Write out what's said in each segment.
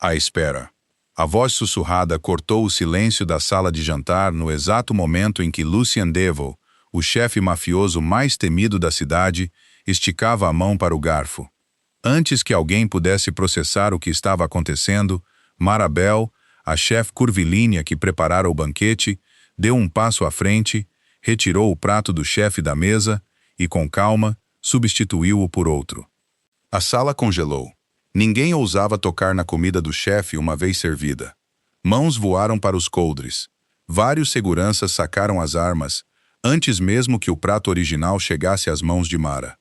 À espera. A voz sussurrada cortou o silêncio da sala de jantar no exato momento em que Lucien Devil, o chefe mafioso mais temido da cidade, esticava a mão para o garfo. Antes que alguém pudesse processar o que estava acontecendo, Marabel, a chefe curvilínea que preparara o banquete, deu um passo à frente, retirou o prato do chefe da mesa e, com calma, substituiu-o por outro. A sala congelou. Ninguém ousava tocar na comida do chefe uma vez servida. Mãos voaram para os coldres. Vários seguranças sacaram as armas, antes mesmo que o prato original chegasse às mãos de Mara.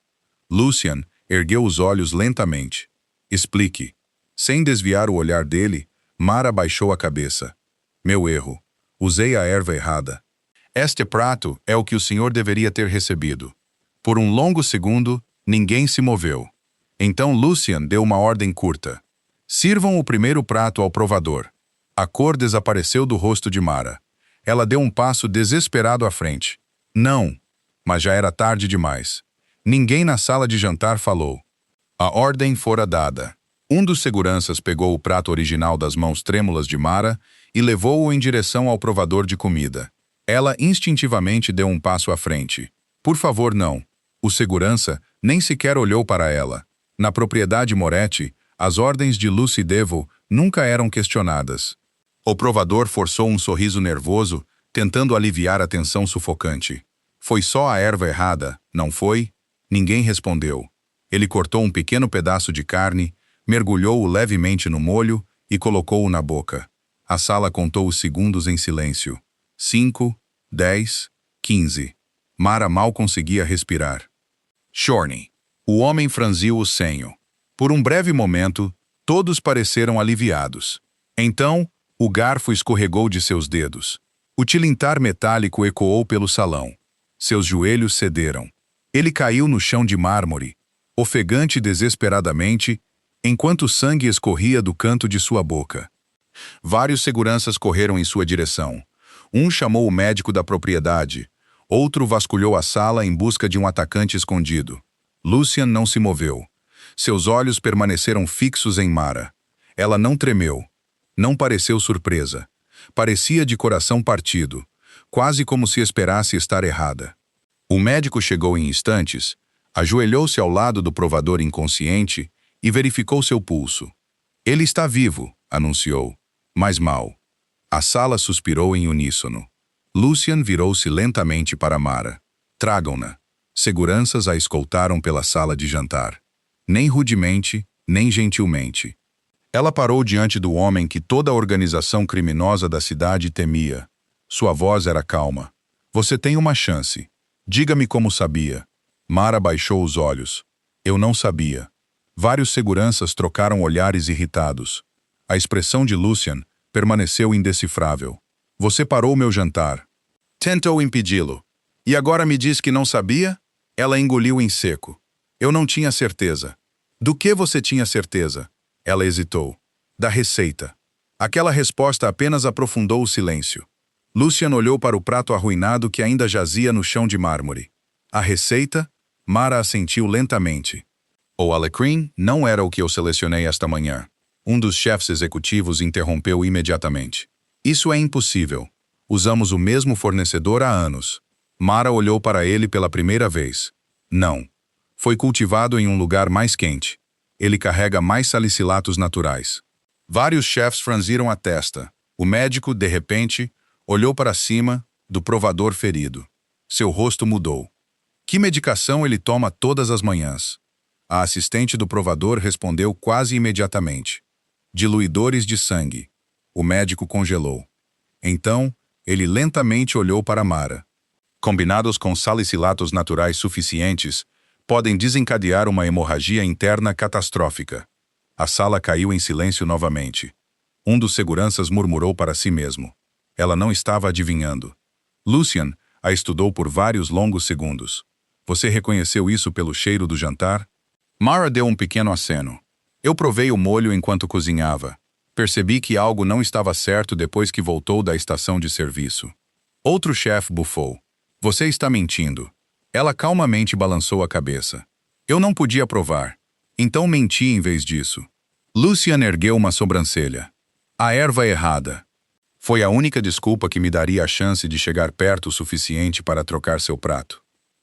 Lucien ergueu os olhos lentamente. Explique. Sem desviar o olhar dele, Mara baixou a cabeça. Meu erro. Usei a erva errada. Este prato é o que o senhor deveria ter recebido. Por um longo segundo, ninguém se moveu. Então Lucien deu uma ordem curta. Sirvam o primeiro prato ao provador. A cor desapareceu do rosto de Mara. Ela deu um passo desesperado à frente. Não! Mas já era tarde demais. Ninguém na sala de jantar falou. A ordem fora dada. Um dos seguranças pegou o prato original das mãos trêmulas de Mara e levou-o em direção ao provador de comida. Ela instintivamente deu um passo à frente. Por favor, não. O segurança nem sequer olhou para ela. Na propriedade Moretti, as ordens de Lucy Devil nunca eram questionadas. O provador forçou um sorriso nervoso, tentando aliviar a tensão sufocante. Foi só a erva errada, não foi? Ninguém respondeu. Ele cortou um pequeno pedaço de carne, mergulhou-o levemente no molho e colocou-o na boca. A sala contou os segundos em silêncio. 5, 10, 15. Mara mal conseguia respirar. Shorney. O homem franziu o senho. Por um breve momento, todos pareceram aliviados. Então, o garfo escorregou de seus dedos. O tilintar metálico ecoou pelo salão. Seus joelhos cederam. Ele caiu no chão de mármore, ofegante desesperadamente, enquanto o sangue escorria do canto de sua boca. Vários seguranças correram em sua direção. Um chamou o médico da propriedade. Outro vasculhou a sala em busca de um atacante escondido. Lucien não se moveu. Seus olhos permaneceram fixos em Mara. Ela não tremeu. Não pareceu surpresa. Parecia de coração partido, quase como se esperasse estar errada. O médico chegou em instantes, ajoelhou-se ao lado do provador inconsciente e verificou seu pulso. Ele está vivo, anunciou, mas mal. A sala suspirou em uníssono. Lucien virou-se lentamente para Mara. Tragam-na. Seguranças a escoltaram pela sala de jantar. Nem rudemente, nem gentilmente. Ela parou diante do homem que toda a organização criminosa da cidade temia. Sua voz era calma. Você tem uma chance. Diga-me como sabia. Mara baixou os olhos. Eu não sabia. Vários seguranças trocaram olhares irritados. A expressão de Lucien permaneceu indecifrável. Você parou meu jantar. Tentou impedi-lo. E agora me diz que não sabia? Ela engoliu em seco. Eu não tinha certeza. Do que você tinha certeza? Ela hesitou. Da receita. Aquela resposta apenas aprofundou o silêncio. Lucien olhou para o prato arruinado que ainda jazia no chão de mármore. A receita? Mara assentiu lentamente. O alecrim não era o que eu selecionei esta manhã. Um dos chefes executivos interrompeu imediatamente. Isso é impossível. Usamos o mesmo fornecedor há anos. Mara olhou para ele pela primeira vez. Não. Foi cultivado em um lugar mais quente. Ele carrega mais salicilatos naturais. Vários chefes franziram a testa. O médico, de repente, olhou para cima, do provador ferido. Seu rosto mudou. Que medicação ele toma todas as manhãs? A assistente do provador respondeu quase imediatamente. Diluidores de sangue. O médico congelou. Então, ele lentamente olhou para Mara. Combinados com salicilatos naturais suficientes, podem desencadear uma hemorragia interna catastrófica. A sala caiu em silêncio novamente. Um dos seguranças murmurou para si mesmo. Ela não estava adivinhando. Lucien a estudou por vários longos segundos. Você reconheceu isso pelo cheiro do jantar? Mara deu um pequeno aceno. Eu provei o molho enquanto cozinhava. Percebi que algo não estava certo depois que voltou da estação de serviço. Outro chefe bufou. Você está mentindo. Ela calmamente balançou a cabeça. Eu não podia provar. Então menti em vez disso. Lucian ergueu uma sobrancelha. A erva errada. Foi a única desculpa que me daria a chance de chegar perto o suficiente para trocar seu prato.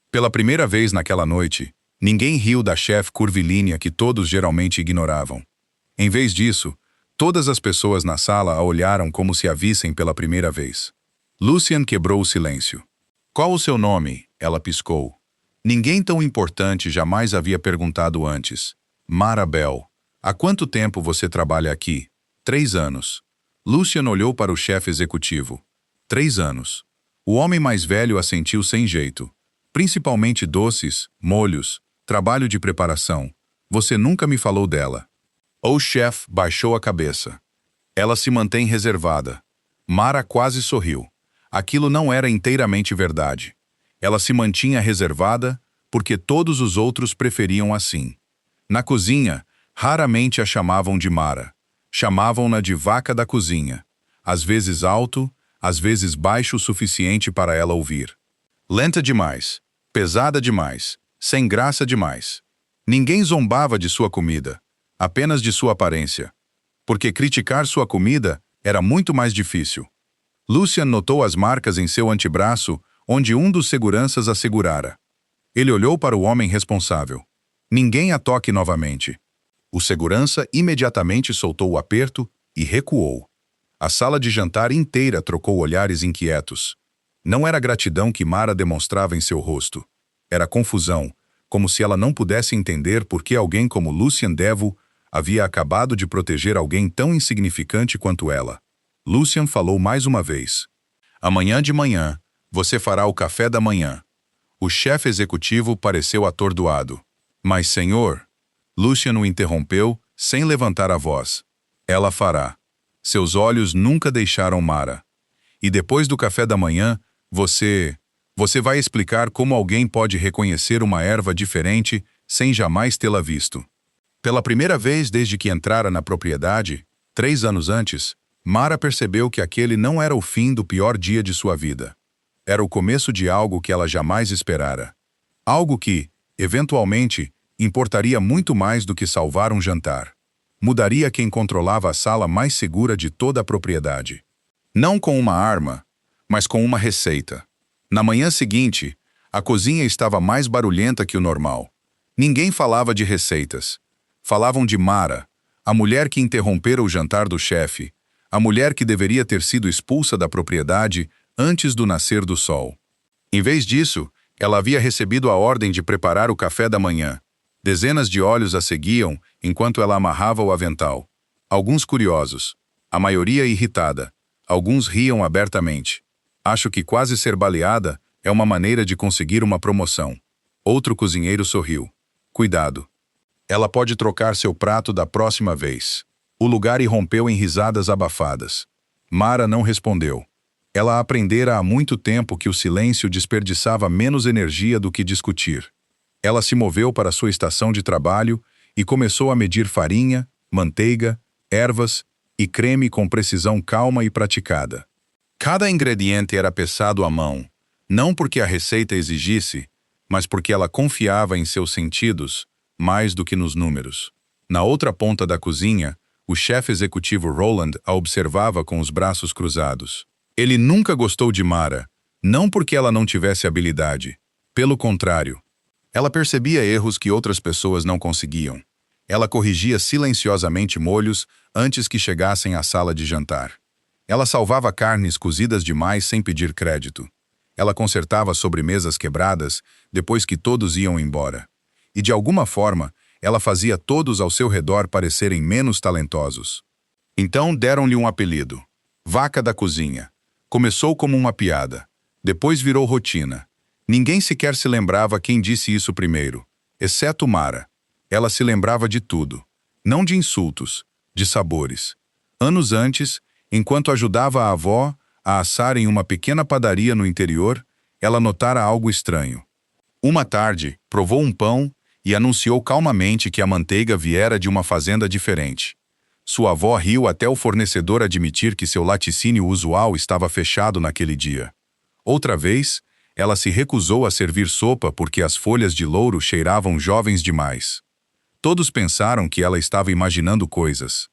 Pela primeira vez naquela noite, ninguém riu da chefe curvilínea que todos geralmente ignoravam. Em vez disso, todas as pessoas na sala a olharam como se a vissem pela primeira vez. Lucian quebrou o silêncio. Qual o seu nome? Ela piscou. Ninguém tão importante jamais havia perguntado antes. Mara Bell. Há quanto tempo você trabalha aqui? 3 anos. Lucian olhou para o chefe executivo. 3 anos. O homem mais velho assentiu sem jeito. Principalmente doces, molhos, trabalho de preparação. Você nunca me falou dela. O chefe baixou a cabeça. Ela se mantém reservada. Mara quase sorriu. Aquilo não era inteiramente verdade. Ela se mantinha reservada porque todos os outros preferiam assim. Na cozinha, raramente a chamavam de Mara. Chamavam-na de vaca da cozinha. Às vezes alto, às vezes baixo o suficiente para ela ouvir. Lenta demais, pesada demais, sem graça demais. Ninguém zombava de sua comida, apenas de sua aparência. Porque criticar sua comida era muito mais difícil. Lucian notou as marcas em seu antebraço, onde um dos seguranças a segurara. Ele olhou para o homem responsável. Ninguém a toque novamente. O segurança imediatamente soltou o aperto e recuou. A sala de jantar inteira trocou olhares inquietos. Não era gratidão que Mara demonstrava em seu rosto. Era confusão, como se ela não pudesse entender por que alguém como Lucian Devil havia acabado de proteger alguém tão insignificante quanto ela. Lucian falou mais uma vez. Amanhã de manhã, você fará o café da manhã. O chefe executivo pareceu atordoado. Mas, senhor... Lucian o interrompeu, sem levantar a voz. Ela fará. Seus olhos nunca deixaram Mara. E depois do café da manhã, você vai explicar como alguém pode reconhecer uma erva diferente sem jamais tê-la visto. Pela primeira vez desde que entrara na propriedade, 3 anos antes, Mara percebeu que aquele não era o fim do pior dia de sua vida. Era o começo de algo que ela jamais esperara. Algo que, eventualmente, importaria muito mais do que salvar um jantar. Mudaria quem controlava a sala mais segura de toda a propriedade. Não com uma arma, mas com uma receita. Na manhã seguinte, a cozinha estava mais barulhenta que o normal. Ninguém falava de receitas. Falavam de Mara, a mulher que interrompera o jantar do chefe, a mulher que deveria ter sido expulsa da propriedade antes do nascer do sol. Em vez disso, ela havia recebido a ordem de preparar o café da manhã. Dezenas de olhos a seguiam enquanto ela amarrava o avental. Alguns curiosos, a maioria irritada. Alguns riam abertamente. Acho que quase ser baleada é uma maneira de conseguir uma promoção. Outro cozinheiro sorriu. Cuidado. Ela pode trocar seu prato da próxima vez. O lugar irrompeu em risadas abafadas. Mara não respondeu. Ela aprendera há muito tempo que o silêncio desperdiçava menos energia do que discutir. Ela se moveu para sua estação de trabalho e começou a medir farinha, manteiga, ervas e creme com precisão calma e praticada. Cada ingrediente era pesado à mão, não porque a receita exigisse, mas porque ela confiava em seus sentidos mais do que nos números. Na outra ponta da cozinha, o chefe executivo Roland a observava com os braços cruzados. Ele nunca gostou de Mara, não porque ela não tivesse habilidade. Pelo contrário, ela percebia erros que outras pessoas não conseguiam. Ela corrigia silenciosamente molhos antes que chegassem à sala de jantar. Ela salvava carnes cozidas demais sem pedir crédito. Ela consertava sobremesas quebradas depois que todos iam embora. E de alguma forma, ela fazia todos ao seu redor parecerem menos talentosos. Então deram-lhe um apelido. Vaca da cozinha. Começou como uma piada. Depois virou rotina. Ninguém sequer se lembrava quem disse isso primeiro, exceto Mara. Ela se lembrava de tudo. Não de insultos, de sabores. Anos antes, enquanto ajudava a avó a assar em uma pequena padaria no interior, ela notara algo estranho. Uma tarde, provou um pão e anunciou calmamente que a manteiga viera de uma fazenda diferente. Sua avó riu até o fornecedor admitir que seu laticínio usual estava fechado naquele dia. Outra vez, ela se recusou a servir sopa porque as folhas de louro cheiravam jovens demais. Todos pensaram que ela estava imaginando coisas.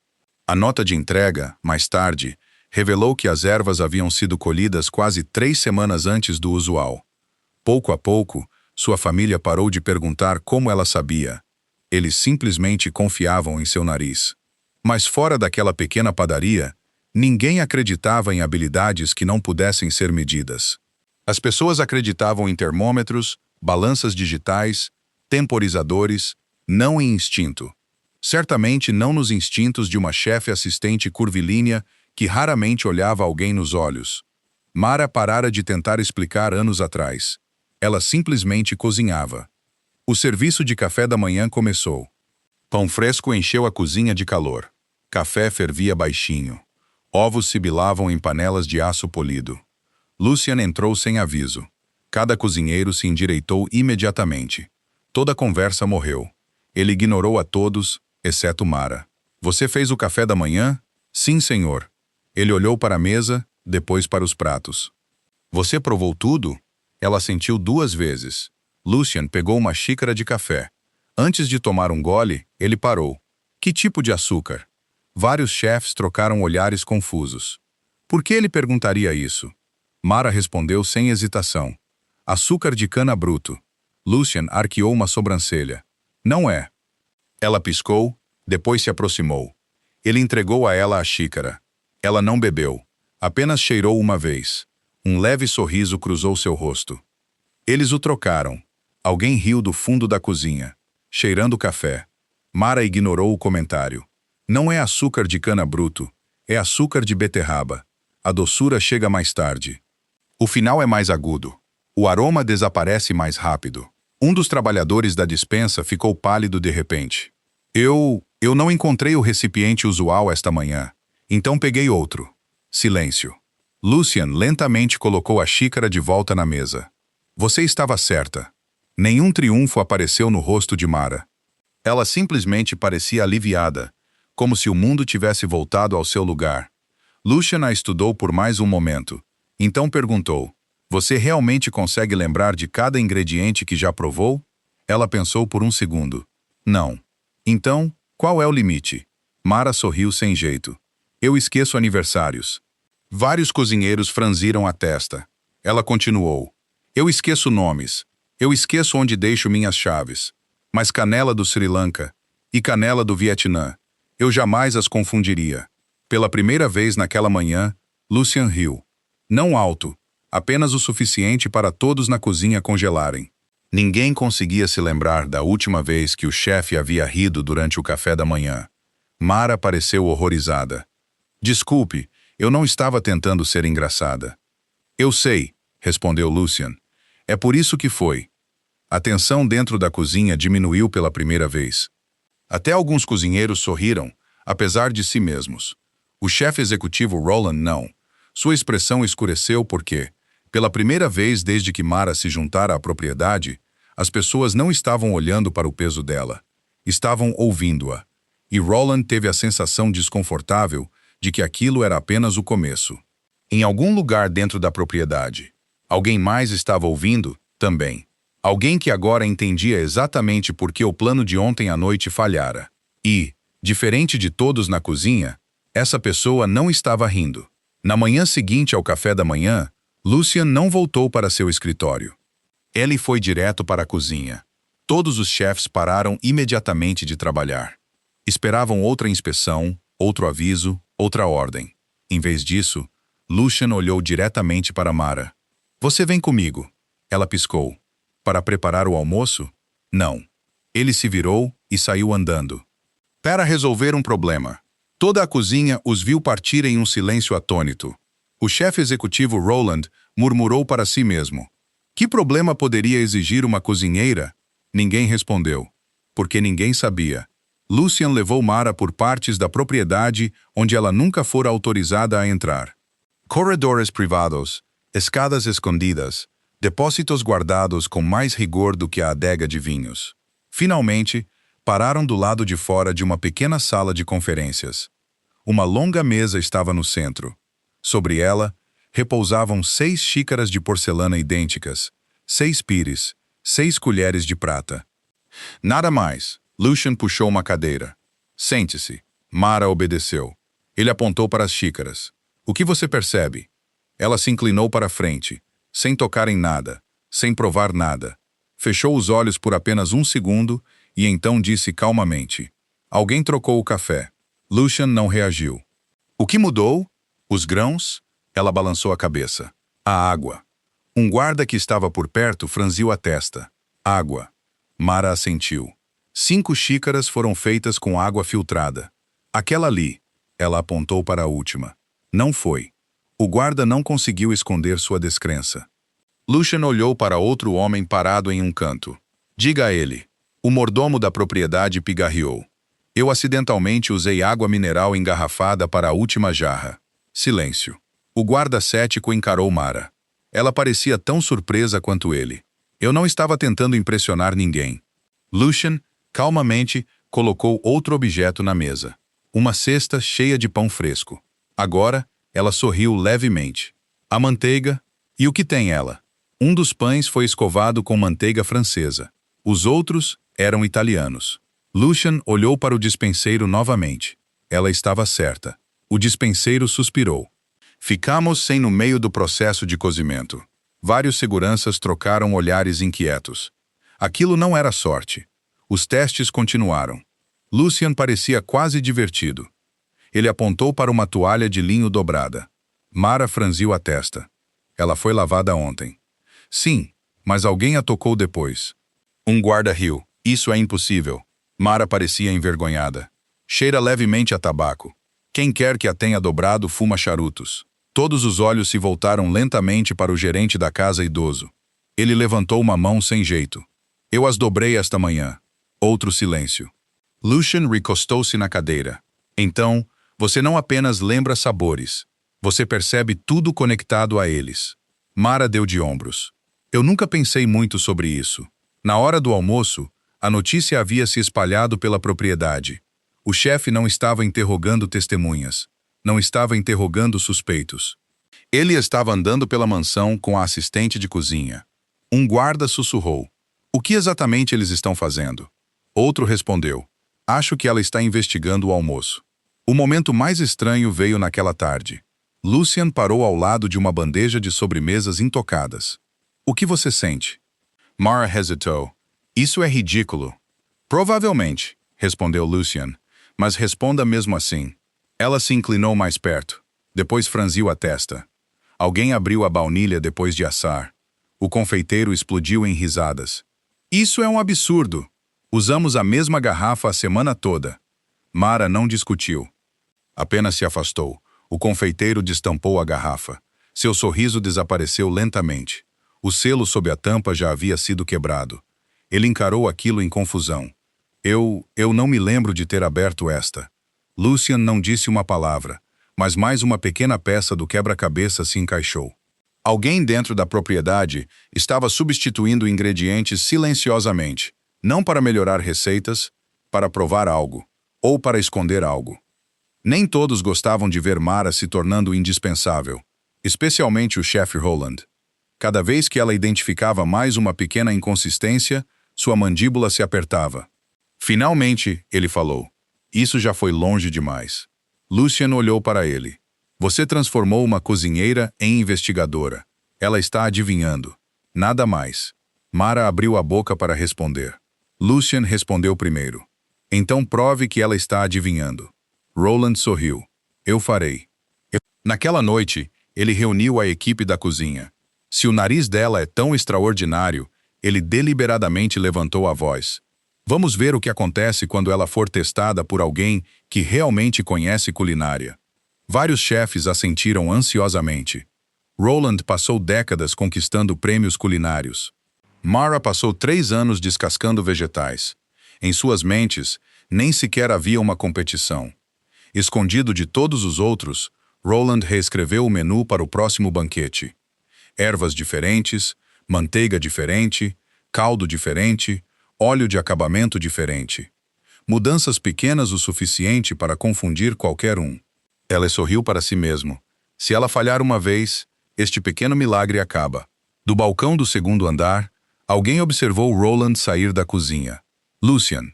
A nota de entrega, mais tarde, revelou que as ervas haviam sido colhidas quase 3 semanas antes do usual. Pouco a pouco, sua família parou de perguntar como ela sabia. Eles simplesmente confiavam em seu nariz. Mas fora daquela pequena padaria, ninguém acreditava em habilidades que não pudessem ser medidas. As pessoas acreditavam em termômetros, balanças digitais, temporizadores, não em instinto. Certamente não nos instintos de uma chefe assistente curvilínea que raramente olhava alguém nos olhos. Mara parara de tentar explicar anos atrás. Ela simplesmente cozinhava. O serviço de café da manhã começou. Pão fresco encheu a cozinha de calor. Café fervia baixinho. Ovos sibilavam em panelas de aço polido. Lucian entrou sem aviso. Cada cozinheiro se endireitou imediatamente. Toda a conversa morreu. Ele ignorou a todos, exceto Mara. Você fez o café da manhã? Sim, senhor. Ele olhou para a mesa, depois para os pratos. Você provou tudo? Ela sentiu 2 vezes. Lucian pegou uma xícara de café. Antes de tomar um gole, ele parou. Que tipo de açúcar? Vários chefes trocaram olhares confusos. Por que ele perguntaria isso? Mara respondeu sem hesitação. Açúcar de cana bruto. Lucian arqueou uma sobrancelha. Não é. Ela piscou, depois se aproximou. Ele entregou a ela a xícara. Ela não bebeu. Apenas cheirou uma vez. Um leve sorriso cruzou seu rosto. Eles o trocaram. Alguém riu do fundo da cozinha, cheirando café. Mara ignorou o comentário. Não é açúcar de cana bruto, é açúcar de beterraba. A doçura chega mais tarde. O final é mais agudo. O aroma desaparece mais rápido. Um dos trabalhadores da despensa ficou pálido de repente. Eu não encontrei o recipiente usual esta manhã, então peguei outro. Silêncio. Lucian lentamente colocou a xícara de volta na mesa. Você estava certa. Nenhum triunfo apareceu no rosto de Mara. Ela simplesmente parecia aliviada, como se o mundo tivesse voltado ao seu lugar. Lucian a estudou por mais um momento. Então perguntou, você realmente consegue lembrar de cada ingrediente que já provou? Ela pensou por um segundo. Não. Então, qual é o limite? Mara sorriu sem jeito. Eu esqueço aniversários. Vários cozinheiros franziram a testa. Ela continuou. Eu esqueço nomes. Eu esqueço onde deixo minhas chaves. Mas canela do Sri Lanka e canela do Vietnã, eu jamais as confundiria. Pela primeira vez naquela manhã, Lucian riu. Não alto, apenas o suficiente para todos na cozinha congelarem. Ninguém conseguia se lembrar da última vez que o chefe havia rido durante o café da manhã. Mara pareceu horrorizada. Desculpe, eu não estava tentando ser engraçada. Eu sei, respondeu Lucian. É por isso que foi. A tensão dentro da cozinha diminuiu pela primeira vez. Até alguns cozinheiros sorriram, apesar de si mesmos. O chefe executivo Roland não. Sua expressão escureceu porque, pela primeira vez desde que Mara se juntara à propriedade, as pessoas não estavam olhando para o peso dela. Estavam ouvindo-a. E Roland teve a sensação desconfortável de que aquilo era apenas o começo. Em algum lugar dentro da propriedade, alguém mais estava ouvindo também. Alguém que agora entendia exatamente por que o plano de ontem à noite falhara. E, diferente de todos na cozinha, essa pessoa não estava rindo. Na manhã seguinte ao café da manhã, Lucian não voltou para seu escritório. Ele foi direto para a cozinha. Todos os chefes pararam imediatamente de trabalhar. Esperavam outra inspeção, outro aviso, outra ordem. Em vez disso, Lucian olhou diretamente para Mara. Você vem comigo. Ela piscou. Para preparar o almoço? Não. Ele se virou e saiu andando. Para resolver um problema. Toda a cozinha os viu partir em um silêncio atônito. O chefe executivo Roland murmurou para si mesmo. Que problema poderia exigir uma cozinheira? Ninguém respondeu. Porque ninguém sabia. Lucian levou Mara por partes da propriedade onde ela nunca fora autorizada a entrar. Corredores privados, escadas escondidas, depósitos guardados com mais rigor do que a adega de vinhos. Finalmente, pararam do lado de fora de uma pequena sala de conferências. Uma longa mesa estava no centro. Sobre ela, repousavam 6 xícaras de porcelana idênticas, 6 pires, 6 colheres de prata. Nada mais. Lucian puxou uma cadeira. Sente-se. Mara obedeceu. Ele apontou para as xícaras. O que você percebe? Ela se inclinou para a frente, sem tocar em nada, sem provar nada. Fechou os olhos por apenas um segundo e então disse calmamente: alguém trocou o café. Lucian não reagiu. O que mudou? Os grãos? Ela balançou a cabeça. A água. Um guarda que estava por perto franziu a testa. Água. Mara assentiu. 5 xícaras foram feitas com água filtrada. Aquela ali. Ela apontou para a última. Não foi. O guarda não conseguiu esconder sua descrença. Lucian olhou para outro homem parado em um canto. Diga a ele. O mordomo da propriedade pigarreou. Eu acidentalmente usei água mineral engarrafada para a última jarra. Silêncio. O guarda cético encarou Mara. Ela parecia tão surpresa quanto ele. Eu não estava tentando impressionar ninguém. Lucian, calmamente, colocou outro objeto na mesa. Uma cesta cheia de pão fresco. Agora, ela sorriu levemente. A manteiga? E o que tem ela? Um dos pães foi escovado com manteiga francesa. Os outros eram italianos. Lucian olhou para o dispenseiro novamente. Ela estava certa. O dispenseiro suspirou. Ficamos sem no meio do processo de cozimento. Vários seguranças trocaram olhares inquietos. Aquilo não era sorte. Os testes continuaram. Lucian parecia quase divertido. Ele apontou para uma toalha de linho dobrada. Mara franziu a testa. Ela foi lavada ontem. Sim, mas alguém a tocou depois. Um guarda riu. Isso é impossível. Mara parecia envergonhada. Cheira levemente a tabaco. Quem quer que a tenha dobrado fuma charutos. Todos os olhos se voltaram lentamente para o gerente da casa idoso. Ele levantou uma mão sem jeito. Eu as dobrei esta manhã. Outro silêncio. Lucian recostou-se na cadeira. Então, você não apenas lembra sabores. Você percebe tudo conectado a eles. Mara deu de ombros. Eu nunca pensei muito sobre isso. Na hora do almoço, a notícia havia se espalhado pela propriedade. O chefe não estava interrogando testemunhas. Não estava interrogando suspeitos. Ele estava andando pela mansão com a assistente de cozinha. Um guarda sussurrou. O que exatamente eles estão fazendo? Outro respondeu. Acho que ela está investigando o almoço. O momento mais estranho veio naquela tarde. Lucian parou ao lado de uma bandeja de sobremesas intocadas. O que você sente? Mara hesitou. Isso é ridículo. Provavelmente, respondeu Lucian, mas responda mesmo assim. Ela se inclinou mais perto. Depois franziu a testa. Alguém abriu a baunilha depois de assar. O confeiteiro explodiu em risadas. Isso é um absurdo. Usamos a mesma garrafa a semana toda. Mara não discutiu. Apenas se afastou. O confeiteiro destampou a garrafa. Seu sorriso desapareceu lentamente. O selo sob a tampa já havia sido quebrado. Ele encarou aquilo em confusão. Eu não me lembro de ter aberto esta. Lucian não disse uma palavra, mas mais uma pequena peça do quebra-cabeça se encaixou. Alguém dentro da propriedade estava substituindo ingredientes silenciosamente, não para melhorar receitas, para provar algo, ou para esconder algo. Nem todos gostavam de ver Mara se tornando indispensável, especialmente o chefe Roland. Cada vez que ela identificava mais uma pequena inconsistência, sua mandíbula se apertava. Finalmente, ele falou. Isso já foi longe demais. Lucian olhou para ele. Você transformou uma cozinheira em investigadora. Ela está adivinhando. Nada mais. Mara abriu a boca para responder. Lucian respondeu primeiro. Então prove que ela está adivinhando. Roland sorriu. Eu farei. Naquela noite, ele reuniu a equipe da cozinha. Se o nariz dela é tão extraordinário, ele deliberadamente levantou a voz. Vamos ver o que acontece quando ela for testada por alguém que realmente conhece culinária. Vários chefes assentiram ansiosamente. Roland passou décadas conquistando prêmios culinários. Mara passou 3 anos descascando vegetais. Em suas mentes, nem sequer havia uma competição. Escondido de todos os outros, Roland reescreveu o menu para o próximo banquete. Ervas diferentes, manteiga diferente, caldo diferente, óleo de acabamento diferente. Mudanças pequenas o suficiente para confundir qualquer um. Ela sorriu para si mesmo. Se ela falhar uma vez, este pequeno milagre acaba. Do balcão do segundo andar, alguém observou Roland sair da cozinha. Lucian.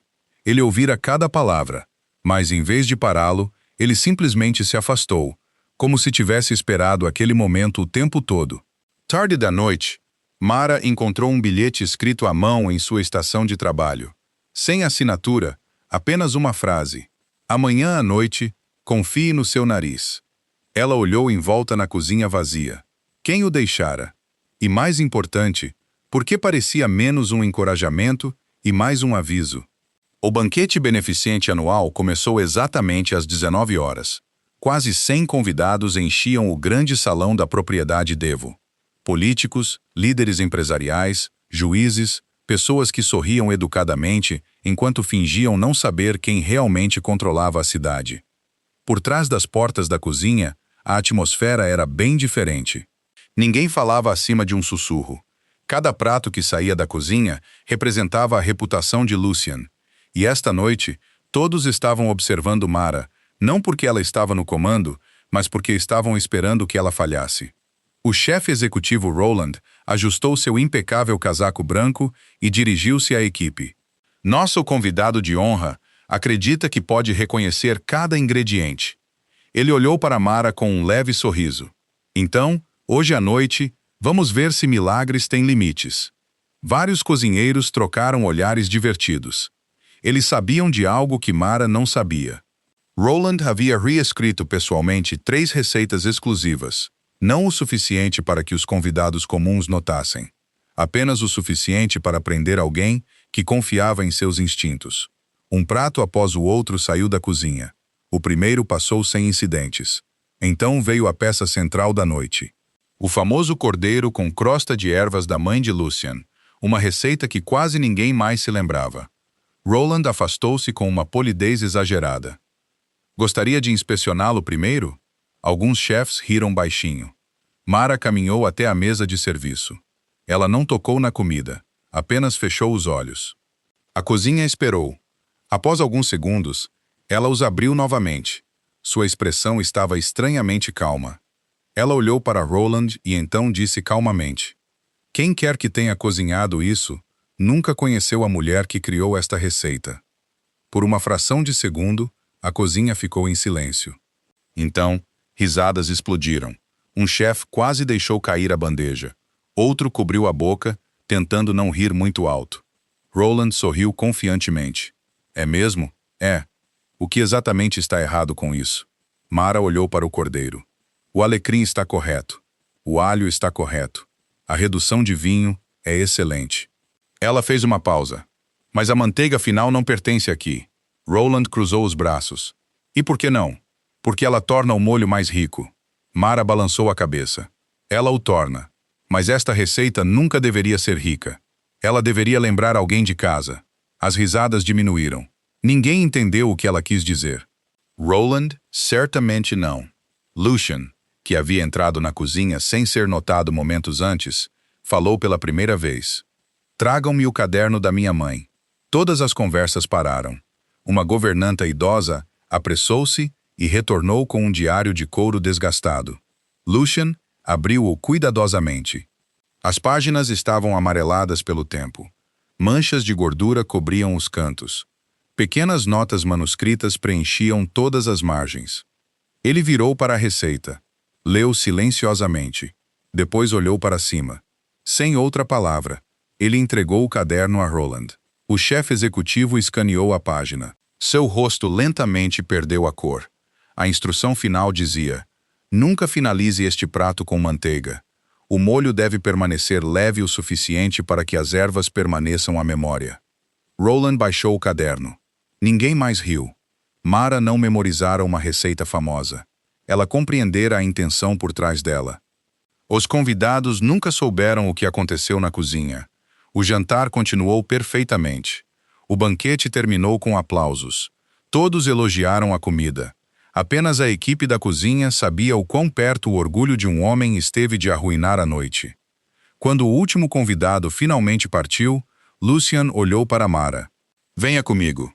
Ele ouvira cada palavra, mas em vez de pará-lo, ele simplesmente se afastou, como se tivesse esperado aquele momento o tempo todo. Tarde da noite, Mara encontrou um bilhete escrito à mão em sua estação de trabalho. Sem assinatura, apenas uma frase: "Amanhã à noite, confie no seu nariz." Ela olhou em volta na cozinha vazia. Quem o deixara? E mais importante, por que parecia menos um encorajamento e mais um aviso? O banquete beneficente anual começou exatamente às 19 horas. Quase 100 convidados enchiam o grande salão da propriedade Devo. Políticos, líderes empresariais, juízes, pessoas que sorriam educadamente enquanto fingiam não saber quem realmente controlava a cidade. Por trás das portas da cozinha, a atmosfera era bem diferente. Ninguém falava acima de um sussurro. Cada prato que saía da cozinha representava a reputação de Lucien. E esta noite, todos estavam observando Mara, não porque ela estava no comando, mas porque estavam esperando que ela falhasse. O chefe executivo Roland ajustou seu impecável casaco branco e dirigiu-se à equipe. "Nosso convidado de honra acredita que pode reconhecer cada ingrediente." Ele olhou para Mara com um leve sorriso. "Então, hoje à noite, vamos ver se milagres têm limites." Vários cozinheiros trocaram olhares divertidos. Eles sabiam de algo que Mara não sabia. Roland havia reescrito pessoalmente 3 receitas exclusivas, não o suficiente para que os convidados comuns notassem, apenas o suficiente para prender alguém que confiava em seus instintos. Um prato após o outro saiu da cozinha. O primeiro passou sem incidentes. Então veio a peça central da noite. O famoso cordeiro com crosta de ervas da mãe de Lucien, uma receita que quase ninguém mais se lembrava. Roland afastou-se com uma polidez exagerada. "Gostaria de inspecioná-lo primeiro?" Alguns chefes riram baixinho. Mara caminhou até a mesa de serviço. Ela não tocou na comida, apenas fechou os olhos. A cozinha esperou. Após alguns segundos, ela os abriu novamente. Sua expressão estava estranhamente calma. Ela olhou para Roland e então disse calmamente: "Quem quer que tenha cozinhado isso, nunca conheceu a mulher que criou esta receita." Por uma fração de segundo, a cozinha ficou em silêncio. Então, risadas explodiram. Um chefe quase deixou cair a bandeja. Outro cobriu a boca, tentando não rir muito alto. Roland sorriu confiantemente. "É mesmo? É. O que exatamente está errado com isso?" Mara olhou para o cordeiro. "O alecrim está correto. O alho está correto. A redução de vinho é excelente." Ela fez uma pausa. "Mas a manteiga final não pertence aqui." Roland cruzou os braços. "E por que não?" "Porque ela torna o molho mais rico." Mara balançou a cabeça. "Ela o torna. Mas esta receita nunca deveria ser rica. Ela deveria lembrar alguém de casa." As risadas diminuíram. Ninguém entendeu o que ela quis dizer. Roland, certamente não. Lucien, que havia entrado na cozinha sem ser notado momentos antes, falou pela primeira vez. "Tragam-me o caderno da minha mãe." Todas as conversas pararam. Uma governanta idosa apressou-se e retornou com um diário de couro desgastado. Lucien abriu-o cuidadosamente. As páginas estavam amareladas pelo tempo. Manchas de gordura cobriam os cantos. Pequenas notas manuscritas preenchiam todas as margens. Ele virou para a receita. Leu silenciosamente. Depois olhou para cima. Sem outra palavra, ele entregou o caderno a Roland. O chefe executivo escaneou a página. Seu rosto lentamente perdeu a cor. A instrução final dizia: "Nunca finalize este prato com manteiga. O molho deve permanecer leve o suficiente para que as ervas permaneçam à memória." Roland baixou o caderno. Ninguém mais riu. Mara não memorizara uma receita famosa. Ela compreendera a intenção por trás dela. Os convidados nunca souberam o que aconteceu na cozinha. O jantar continuou perfeitamente. O banquete terminou com aplausos. Todos elogiaram a comida. Apenas a equipe da cozinha sabia o quão perto o orgulho de um homem esteve de arruinar a noite. Quando o último convidado finalmente partiu, Lucien olhou para Mara. "Venha comigo."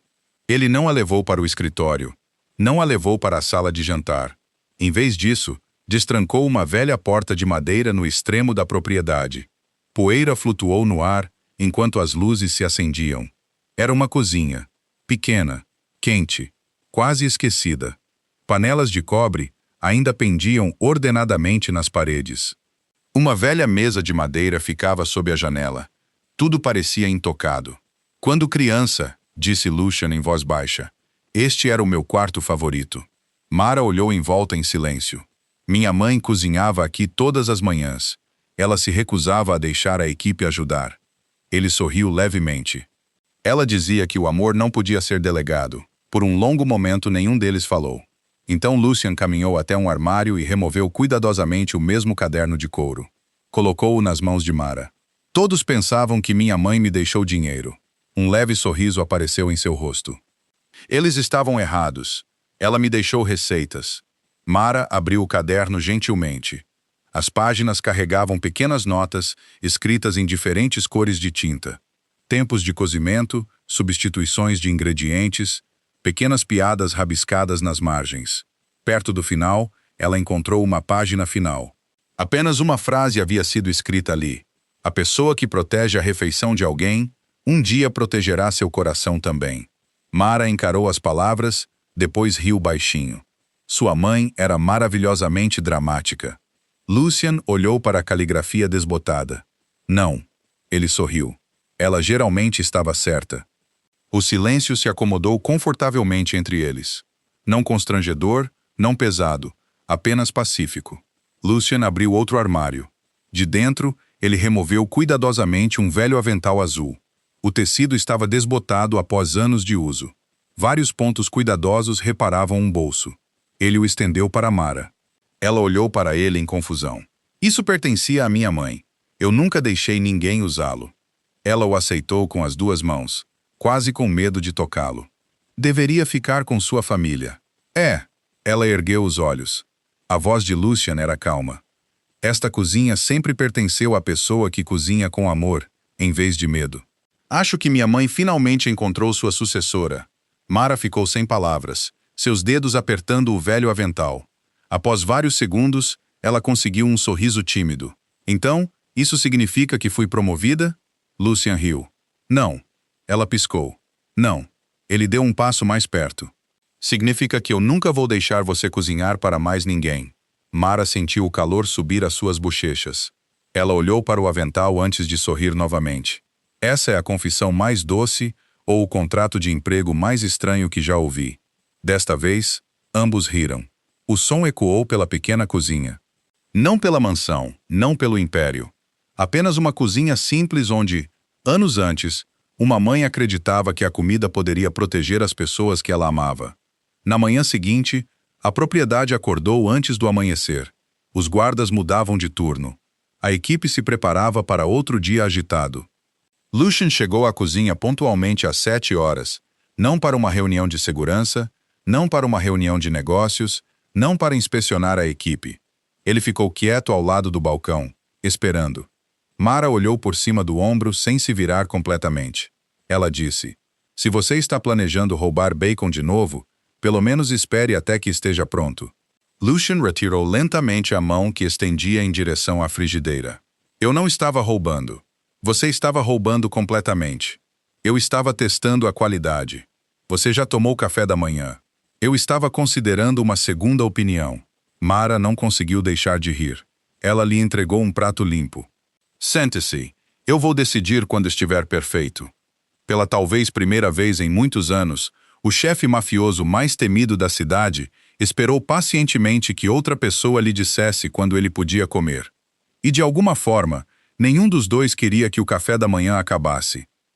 Ele não a levou para o escritório. Não a levou para a sala de jantar. Em vez disso, destrancou uma velha porta de madeira no extremo da propriedade. Poeira flutuou no ar enquanto as luzes se acendiam. Era uma cozinha. pequena, quente, quase esquecida. Panelas de cobre ainda pendiam ordenadamente nas paredes. Uma velha mesa de madeira ficava sob a janela. Tudo parecia intocado. Quando criança, disse Lucian em voz baixa, este era o meu quarto favorito. Mara olhou em volta em silêncio. Minha mãe cozinhava aqui todas as manhãs. Ela se recusava a deixar a equipe ajudar. Ele sorriu levemente. Ela dizia que o amor não podia ser delegado. Por um longo momento nenhum deles falou. Então Lucian caminhou até um armário e removeu cuidadosamente o mesmo caderno de couro. Colocou-o nas mãos de Mara. Todos pensavam que minha mãe me deixou dinheiro. Um leve sorriso apareceu em seu rosto. Eles estavam errados. Ela me deixou receitas. Mara abriu o caderno gentilmente. As páginas carregavam pequenas notas, escritas em diferentes cores de tinta. Tempos de cozimento, substituições de ingredientes, pequenas piadas rabiscadas nas margens. Perto do final, ela encontrou uma página final. Apenas uma frase havia sido escrita ali. A pessoa que protege a refeição de alguém, um dia protegerá seu coração também. Mara encarou as palavras, depois riu baixinho. Sua mãe era maravilhosamente dramática. Lucian olhou para a caligrafia desbotada. Não. Ele sorriu. Ela geralmente estava certa. O silêncio se acomodou confortavelmente entre eles. Não constrangedor, não pesado, apenas pacífico. Lucian abriu outro armário. De dentro, ele removeu cuidadosamente um velho avental azul. O tecido estava desbotado após anos de uso. Vários pontos cuidadosos reparavam um bolso. Ele o estendeu para Mara. Ela olhou para ele em confusão. Isso pertencia à minha mãe. Eu nunca deixei ninguém usá-lo. Ela o aceitou com as duas mãos, quase com medo de tocá-lo. Deveria ficar com sua família. É. Ela ergueu os olhos. A voz de Lucian era calma. Esta cozinha sempre pertenceu à pessoa que cozinha com amor, em vez de medo. Acho que minha mãe finalmente encontrou sua sucessora. Mara ficou sem palavras, seus dedos apertando o velho avental. Após vários segundos, ela conseguiu um sorriso tímido. Então, isso significa que fui promovida? Lucian riu. Não. Ela piscou. Não. Ele deu um passo mais perto. Significa que eu nunca vou deixar você cozinhar para mais ninguém. Mara sentiu o calor subir às suas bochechas. Ela olhou para o avental antes de sorrir novamente. Essa é a confissão mais doce ou o contrato de emprego mais estranho que já ouvi. Desta vez, ambos riram. O som ecoou pela pequena cozinha. Não pela mansão, não pelo império. Apenas uma cozinha simples onde, anos antes, uma mãe acreditava que a comida poderia proteger as pessoas que ela amava. Na manhã seguinte, a propriedade acordou antes do amanhecer. Os guardas mudavam de turno. A equipe se preparava para outro dia agitado. Lucian chegou à cozinha pontualmente às 7 horas, não para uma reunião de segurança, não para uma reunião de negócios, não para inspecionar a equipe. Ele ficou quieto ao lado do balcão, esperando. Mara olhou por cima do ombro sem se virar completamente. Ela disse, se você está planejando roubar bacon de novo, pelo menos espere até que esteja pronto. Lucian retirou lentamente a mão que estendia em direção à frigideira. Eu não estava roubando. Você estava roubando completamente. Eu estava testando a qualidade. Você já tomou café da manhã. Eu estava considerando uma segunda opinião. Mara não conseguiu deixar de rir. Ela lhe entregou um prato limpo. Sente-se. Eu vou decidir quando estiver perfeito. Pela talvez primeira vez em muitos anos, o chefe mafioso mais temido da cidade esperou pacientemente que outra pessoa lhe dissesse quando ele podia comer. E de alguma forma, nenhum dos dois queria que o café da manhã acabasse.